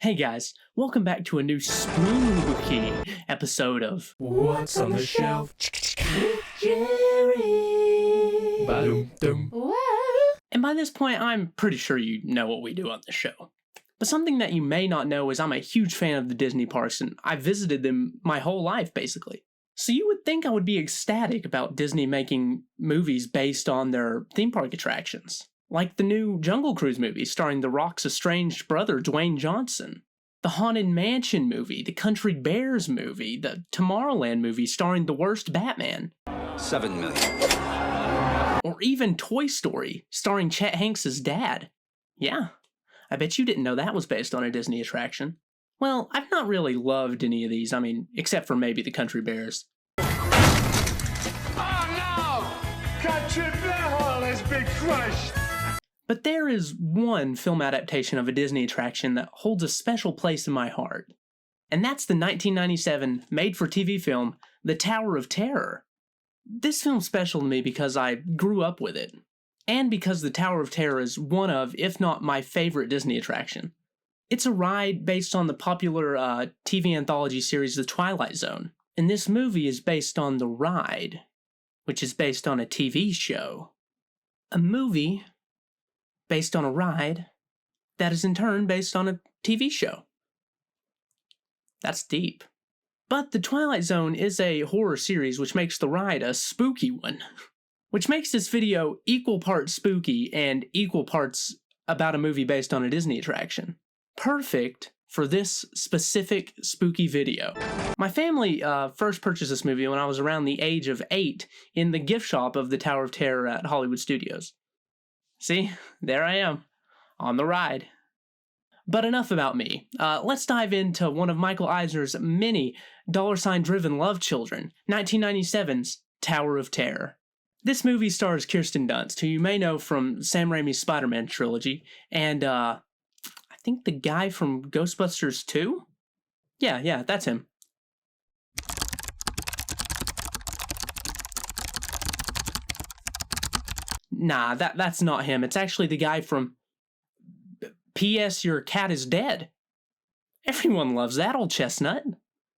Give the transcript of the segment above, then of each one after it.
Hey guys, welcome back to a new spooky episode of What's on the Shelf? Jerry. Ba-dum-dum. Whoa. And by this point, I'm pretty sure you know what we do on the show. But something that you may not know is I'm a huge fan of the Disney parks, and I've visited them my whole life, basically. So you would think I would be ecstatic about Disney making movies based on their theme park attractions. Like the new Jungle Cruise movie starring The Rock's estranged brother, Dwayne Johnson. The Haunted Mansion movie, the Country Bears movie, the Tomorrowland movie starring the worst Batman. 7 million. Or even Toy Story, starring Chet Hanks' dad. Yeah, I bet you didn't know that was based on a Disney attraction. Well, I've not really loved any of these, except for maybe the Country Bears. Oh no! Country Bear has been crushed! But there is one film adaptation of a Disney attraction that holds a special place in my heart. And that's the 1997 made-for-TV film, The Tower of Terror. This film's special to me because I grew up with it, and because The Tower of Terror is one of, if not my favorite Disney attraction. It's a ride based on the popular TV anthology series The Twilight Zone, and this movie is based on the ride, which is based on a TV show. A movie based on a ride that is in turn based on a TV show. That's deep. But The Twilight Zone is a horror series, which makes the ride a spooky one. Which makes this video equal parts spooky and equal parts about a movie based on a Disney attraction. Perfect for this specific spooky video. My family first purchased this movie when I was around the age of 8 in the gift shop of the Tower of Terror at Hollywood Studios. See, there I am, on the ride. But enough about me. Let's dive into one of Michael Eisner's many dollar-sign-driven love children, 1997's Tower of Terror. This movie stars Kirsten Dunst, who you may know from Sam Raimi's Spider-Man trilogy, and I think the guy from Ghostbusters 2? Yeah, that's him. Nah, that's not him. It's actually the guy from P.S. Your Cat is Dead. Everyone loves that old chestnut.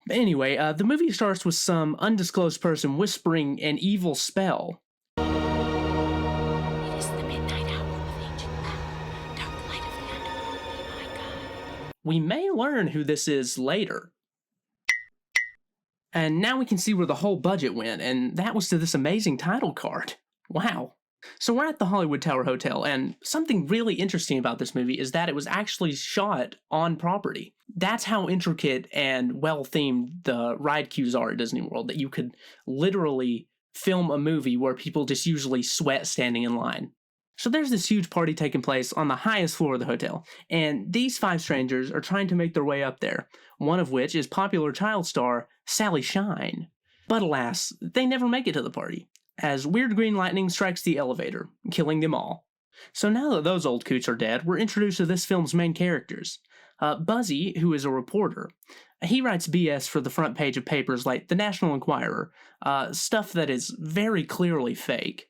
But anyway, the movie starts with some undisclosed person whispering an evil spell. It is the midnight hour of ancient power. Dark light of the underworld be my guide. We may learn who this is later. And now we can see where the whole budget went, and that was to this amazing title card. Wow. So we're at the Hollywood Tower Hotel, and something really interesting about this movie is that it was actually shot on property. That's how intricate and well-themed the ride queues are at Disney World, that you could literally film a movie where people just usually sweat standing in line. So there's this huge party taking place on the highest floor of the hotel, and these 5 strangers are trying to make their way up there, one of which is popular child star Sally Shine. But alas, they never make it to the party, as weird green lightning strikes the elevator, killing them all. So now that those old coots are dead, we're introduced to this film's main characters. Buzzy, who is a reporter. He writes BS for the front page of papers like the National Enquirer, stuff that is very clearly fake.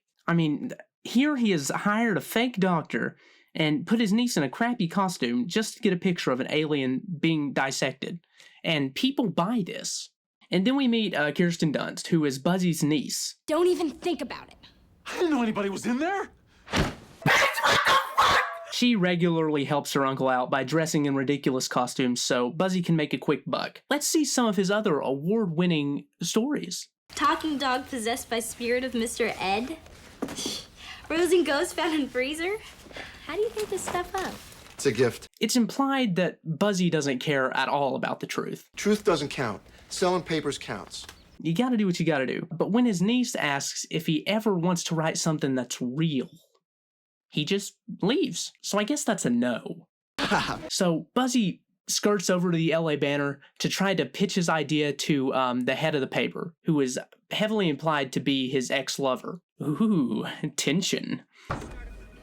Here he has hired a fake doctor and put his niece in a crappy costume just to get a picture of an alien being dissected. And people buy this. And then we meet Kirsten Dunst, who is Buzzy's niece. Don't even think about it. I didn't know anybody was in there! She regularly helps her uncle out by dressing in ridiculous costumes so Buzzy can make a quick buck. Let's see some of his other award-winning stories. Talking dog possessed by spirit of Mr. Ed. Frozen ghost found in freezer. How do you think this stuff up? It's a gift. It's implied that Buzzy doesn't care at all about the truth. Truth doesn't count. Selling papers counts. You gotta do what you gotta do. But when his niece asks if he ever wants to write something that's real, he just leaves. So I guess that's a no. So Buzzy skirts over to the LA Banner to try to pitch his idea to the head of the paper, who is heavily implied to be his ex-lover. Ooh, tension.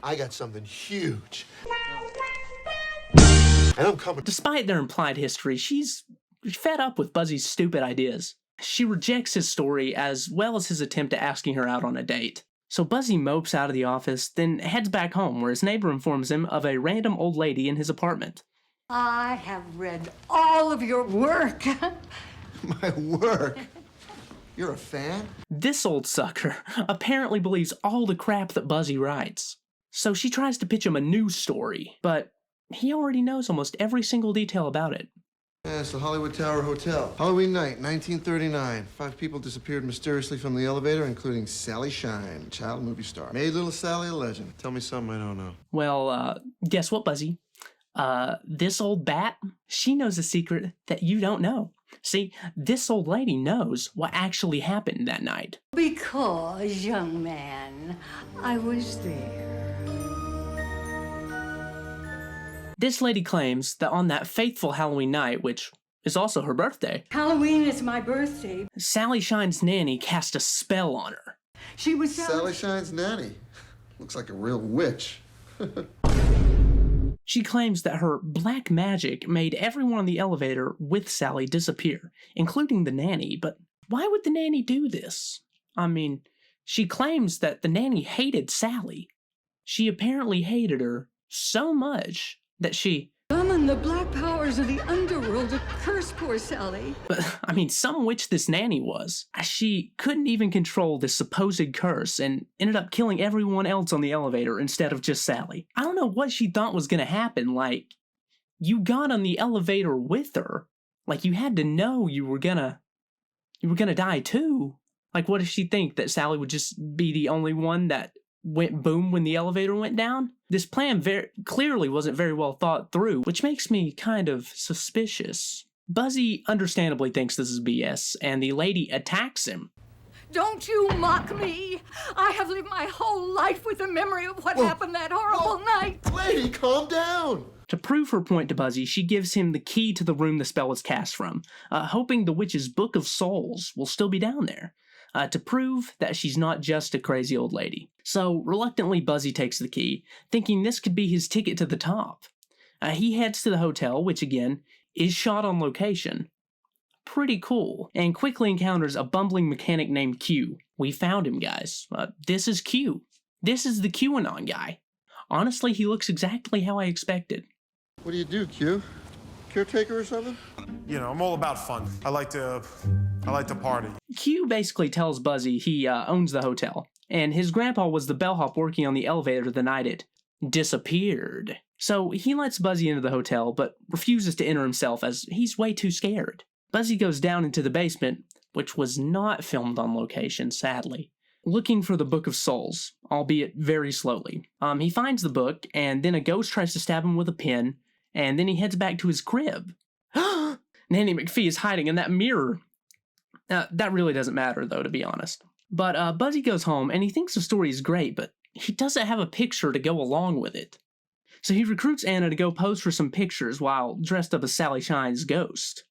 I got something huge. And I'm coming. Despite their implied history, she's fed up with Buzzy's stupid ideas. She rejects his story as well as his attempt at asking her out on a date. So Buzzy mopes out of the office, then heads back home where his neighbor informs him of a random old lady in his apartment. I have read all of your work. My work. You're a fan? This old sucker apparently believes all the crap that Buzzy writes. So she tries to pitch him a new story, but he already knows almost every single detail about it. Yeah, it's the Hollywood Tower Hotel. Halloween night, 1939. 5 people disappeared mysteriously from the elevator, including Sally Shine, child movie star. Made little Sally a legend. Tell me something I don't know. Well, guess what, Buzzy? This old bat, she knows a secret that you don't know. See, this old lady knows what actually happened that night. Because, young man, I was there. This lady claims that on that fateful Halloween night, which is also her birthday, Halloween is my birthday. Sally Shine's nanny cast a spell on her. She was Sally Shine's nanny. Looks like a real witch. She claims that her black magic made everyone on the elevator with Sally disappear, including the nanny, but why would the nanny do this? I mean, she claims that the nanny hated Sally. She apparently hated her so much that she... Summon the black powers of the underworld to curse poor Sally. But, I mean, some witch this nanny was. She couldn't even control this supposed curse and ended up killing everyone else on the elevator instead of just Sally. I don't know what she thought was gonna happen, like, you got on the elevator with her. Like, you had to know you were gonna die too. Like, what did she think, that Sally would just be the only one that went boom when the elevator went down? This plan very clearly wasn't very well thought through, which makes me kind of suspicious. Buzzy understandably thinks this is BS, and the lady attacks him. Don't you mock me. I have lived my whole life with the memory of what happened that horrible night. Lady, calm down. To prove her point to Buzzy, she gives him the key to the room the spell was cast from, hoping the witch's Book of Souls will still be down there. To prove that she's not just a crazy old lady. So, reluctantly, Buzzy takes the key, thinking this could be his ticket to the top. He heads to the hotel, which again, is shot on location. Pretty cool, and quickly encounters a bumbling mechanic named Q. We found him, guys. This is Q. This is the QAnon guy. Honestly, he looks exactly how I expected. What do you do, Q? Caretaker or something? You know, I'm all about fun. I like to party. Q basically tells Buzzy he owns the hotel, and his grandpa was the bellhop working on the elevator the night it disappeared. So he lets Buzzy into the hotel, but refuses to enter himself as he's way too scared. Buzzy goes down into the basement, which was not filmed on location, sadly, looking for the Book of Souls, albeit very slowly. He finds the book, and then a ghost tries to stab him with a pin, and then he heads back to his crib. Nanny McPhee is hiding in that mirror. That really doesn't matter, though, to be honest. But Buzzy goes home, and he thinks the story is great, but he doesn't have a picture to go along with it. So he recruits Anna to go pose for some pictures while dressed up as Sally Shine's ghost.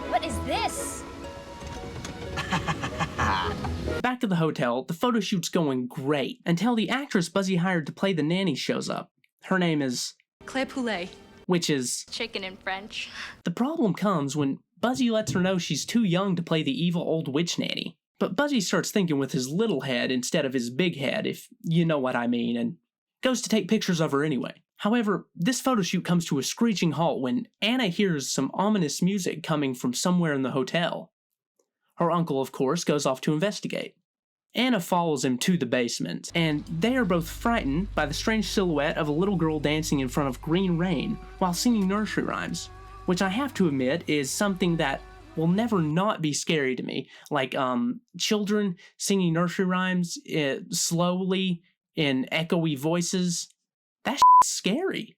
What is this? Back to the hotel, the photo shoot's going great, until the actress Buzzy hired to play the nanny shows up. Her name is... Claire Poulet. Which is... Chicken in French. The problem comes when Buzzy lets her know she's too young to play the evil old witch nanny. But Buzzy starts thinking with his little head instead of his big head, if you know what I mean, and goes to take pictures of her anyway. However, this photo shoot comes to a screeching halt when Anna hears some ominous music coming from somewhere in the hotel. Her uncle, of course, goes off to investigate. Anna follows him to the basement, and they are both frightened by the strange silhouette of a little girl dancing in front of green rain while singing nursery rhymes, which I have to admit is something that will never not be scary to me. Like, children singing nursery rhymes slowly in echoey voices. That's scary.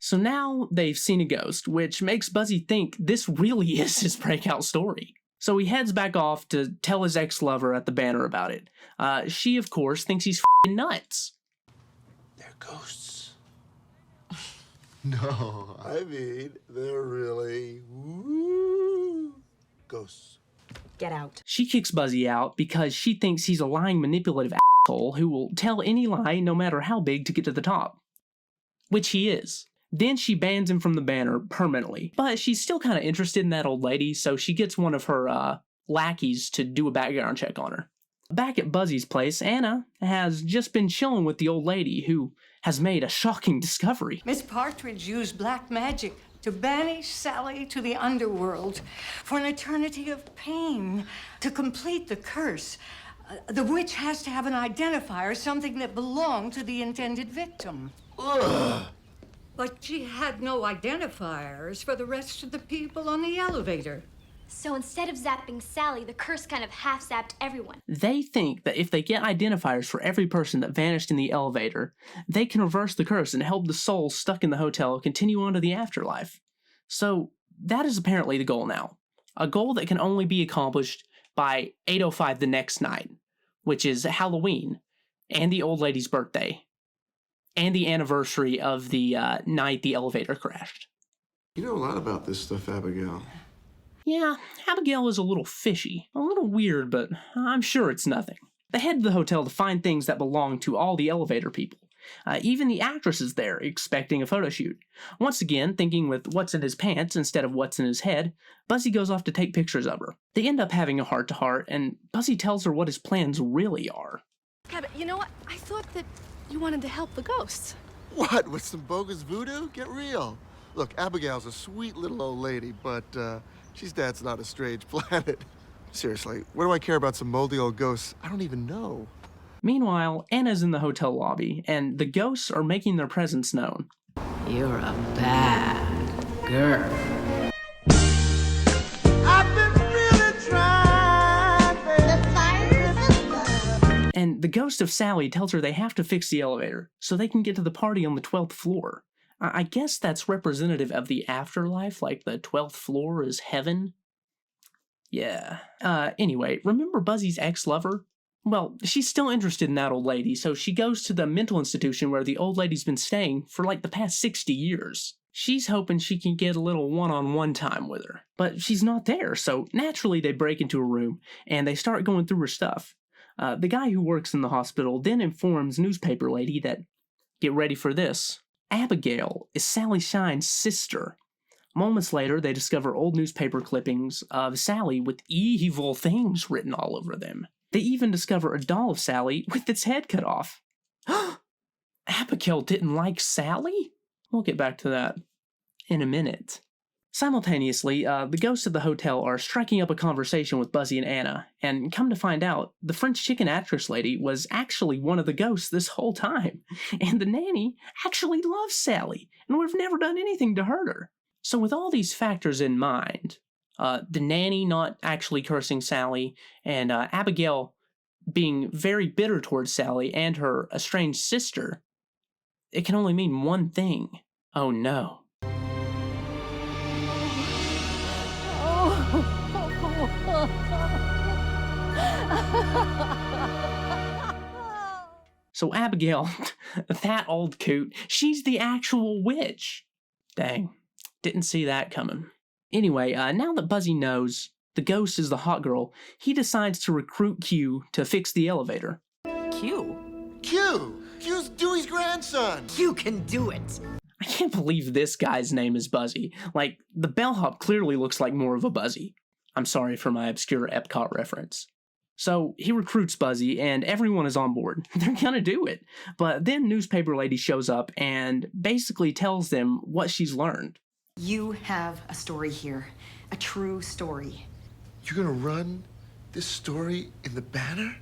So now they've seen a ghost, which makes Buzzy think this really is his breakout story. So he heads back off to tell his ex-lover at the banner about it. She, of course, thinks he's f***ing nuts. They're ghosts. No, I mean, they're really ghosts. Get out. She kicks Buzzy out because she thinks he's a lying, manipulative asshole who will tell any lie no matter how big to get to the top. Which he is. Then she bans him from the banner permanently. But she's still kind of interested in that old lady, so she gets one of her lackeys to do a background check on her. Back at Buzzy's place, Anna has just been chilling with the old lady, who has made a shocking discovery. Miss Partridge used black magic to banish Sally to the underworld for an eternity of pain. To complete the curse, the witch has to have an identifier, something that belonged to the intended victim. Ugh. But she had no identifiers for the rest of the people on the elevator. So instead of zapping Sally, the curse kind of half-zapped everyone. They think that if they get identifiers for every person that vanished in the elevator, they can reverse the curse and help the souls stuck in the hotel continue on to the afterlife. So that is apparently the goal now. A goal that can only be accomplished by 8:05 the next night, which is Halloween, and the old lady's birthday, and the anniversary of the night the elevator crashed. You know a lot about this stuff, Abigail. Yeah, Abigail is a little fishy, a little weird, but I'm sure it's nothing. They head to the hotel to find things that belong to all the elevator people. Even the actress is there, expecting a photo shoot. Once again, thinking with what's in his pants instead of what's in his head, Buzzy goes off to take pictures of her. They end up having a heart-to-heart, and Buzzy tells her what his plans really are. Yeah, but you know what? I thought that you wanted to help the ghosts. What, with some bogus voodoo? Get real. Look, Abigail's a sweet little old lady, but she's dancing on a strange planet. Seriously, what do I care about some moldy old ghosts I don't even know? Meanwhile, Anna's in the hotel lobby, and the ghosts are making their presence known. You're a bad girl. I've been really trying, And the ghost of Sally tells her they have to fix the elevator so they can get to the party on the 12th floor. I guess that's representative of the afterlife, like the 12th floor is heaven. Yeah. Anyway, remember Buzzy's ex-lover? Well, she's still interested in that old lady, so she goes to the mental institution where the old lady's been staying for like the past 60 years. She's hoping she can get a little one-on-one time with her. But she's not there, so naturally they break into her room, and they start going through her stuff. The guy who works in the hospital then informs newspaper lady that, get ready for this, Abigail is Sally Shine's sister. Moments later, they discover old newspaper clippings of Sally with evil things written all over them. They even discover a doll of Sally with its head cut off. Abigail didn't like Sally? We'll get back to that in a minute. Simultaneously, the ghosts of the hotel are striking up a conversation with Buzzy and Anna, and come to find out, the French chicken actress lady was actually one of the ghosts this whole time, and the nanny actually loves Sally, and we've never done anything to hurt her. So with all these factors in mind, the nanny not actually cursing Sally, and Abigail being very bitter towards Sally and her estranged sister, it can only mean one thing. Oh no. So Abigail, that old coot, she's the actual witch. Dang, didn't see that coming. Anyway, now that Buzzy knows the ghost is the hot girl, he decides to recruit Q to fix the elevator. Q? Q! Q's Dewey's grandson! Q can do it. I can't believe this guy's name is Buzzy. Like, the bellhop clearly looks like more of a Buzzy. I'm sorry for my obscure Epcot reference. So, he recruits Buzzy, and everyone is on board. They're gonna do it. But then newspaper lady shows up and basically tells them what she's learned. You have a story here, a true story. You're gonna run this story in the Banner?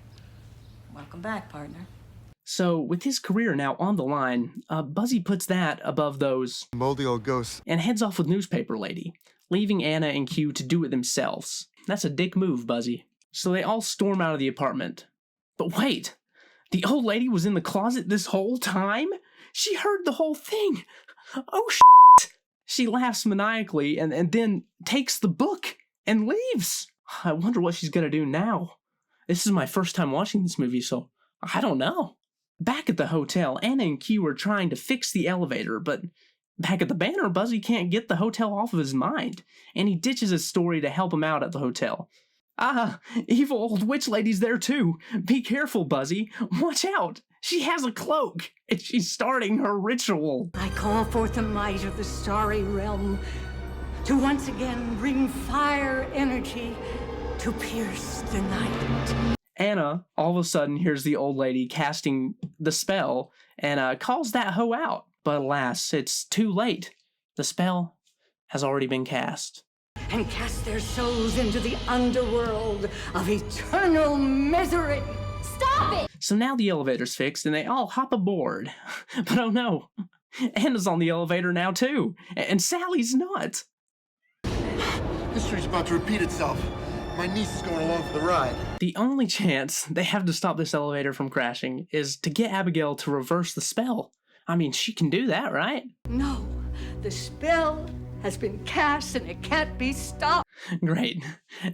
Welcome back, partner. So, with his career now on the line, Buzzy puts that above those Moldy old ghosts. and heads off with newspaper lady, leaving Anna and Q to do it themselves. That's a dick move, Buzzy. So they all storm out of the apartment. But wait, the old lady was in the closet this whole time? She heard the whole thing. Oh, shit. She laughs maniacally and then takes the book and leaves. I wonder what she's gonna do now. This is my first time watching this movie, so I don't know. Back at the hotel, Anna and Q are trying to fix the elevator, but back at the Banner, Buzzy can't get the hotel off of his mind, and he ditches his story to help him out at the hotel. Ah, evil old witch lady's there too. Be careful, Buzzy. Watch out. She has a cloak, and she's starting her ritual. I call forth the might of the starry realm to once again bring fire energy to pierce the night. Anna all of a sudden hears the old lady casting the spell and calls that hoe out. But alas, it's too late. The spell has already been cast. And cast their souls into the underworld of eternal misery. Stop it! So now the elevator's fixed and they all hop aboard. But oh no, Anna's on the elevator now too, and Sally's not. History's about to repeat itself. My niece is going along for the ride. The only chance they have to stop this elevator from crashing is to get Abigail to reverse the spell. I mean, she can do that, right? No, the spell has been cast and it can't be stopped. Great.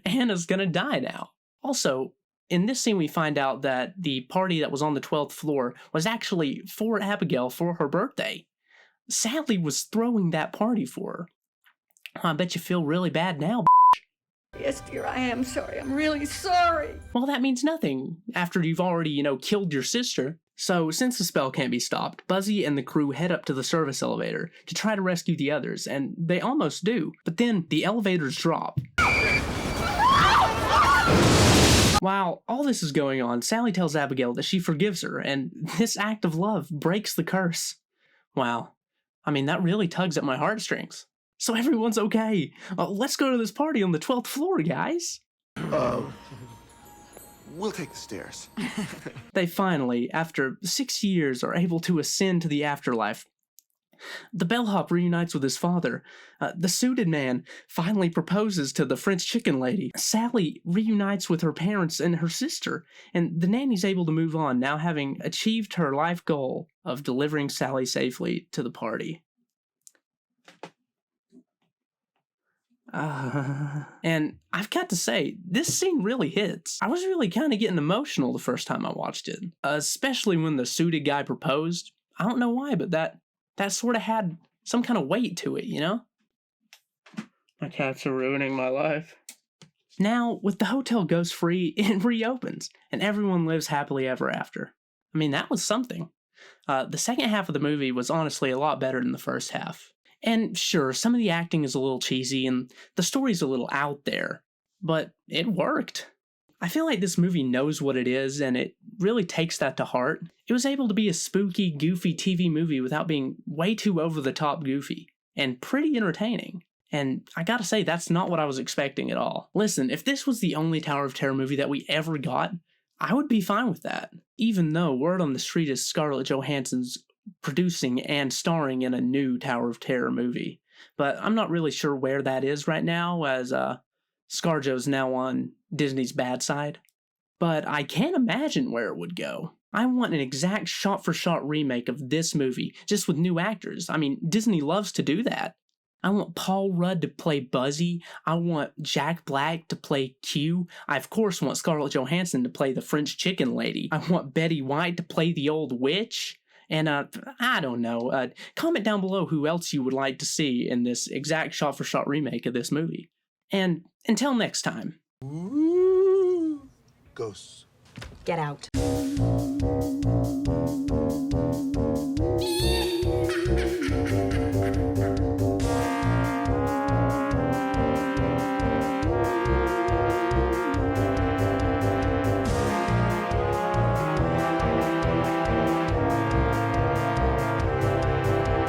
Anna's gonna die now. Also, in this scene we find out that the party that was on the 12th floor was actually for Abigail for her birthday. Sally was throwing that party for her. I bet you feel really bad now. Yes, dear, I am sorry. I'm really sorry. Well, that means nothing after you've already, killed your sister. So, since the spell can't be stopped, Buzzy and the crew head up to the service elevator to try to rescue the others, and they almost do. But then the elevators drop. While all this is going on, Sally tells Abigail that she forgives her, and this act of love breaks the curse. Wow. I mean, that really tugs at my heartstrings. So everyone's okay. Let's go to this party on the 12th floor, guys. We'll take the stairs. They finally, after 6 years, are able to ascend to the afterlife. The bellhop reunites with his father. The suited man finally proposes to the French chicken lady. Sally reunites with her parents and her sister. And the nanny's able to move on, now having achieved her life goal of delivering Sally safely to the party. And I've got to say, this scene really hits. I was really kind of getting emotional the first time I watched it, especially when the suited guy proposed. I don't know why, but that sort of had some kind of weight to it, My cats are ruining my life. Now, with the hotel ghost free, it reopens, and everyone lives happily ever after. I mean, that was something. The second half of the movie was honestly a lot better than the first half. And sure, some of the acting is a little cheesy and the story's a little out there, but it worked. I feel like this movie knows what it is and it really takes that to heart. It was able to be a spooky, goofy TV movie without being way too over-the-top goofy, and pretty entertaining. And I gotta say, that's not what I was expecting at all. Listen, if this was the only Tower of Terror movie that we ever got, I would be fine with that. Even though word on the street is Scarlett Johansson's producing and starring in a new Tower of Terror movie. But I'm not really sure where that is right now, as ScarJo's now on Disney's bad side. But I can't imagine where it would go. I want an exact shot-for-shot remake of this movie, just with new actors. I mean, Disney loves to do that. I want Paul Rudd to play Buzzy. I want Jack Black to play Q. I, of course, want Scarlett Johansson to play the French chicken lady. I want Betty White to play the old witch. And, I don't know, comment down below who else you would like to see in this exact shot-for-shot remake of this movie. And until next time. Ooh, ghosts. Get out.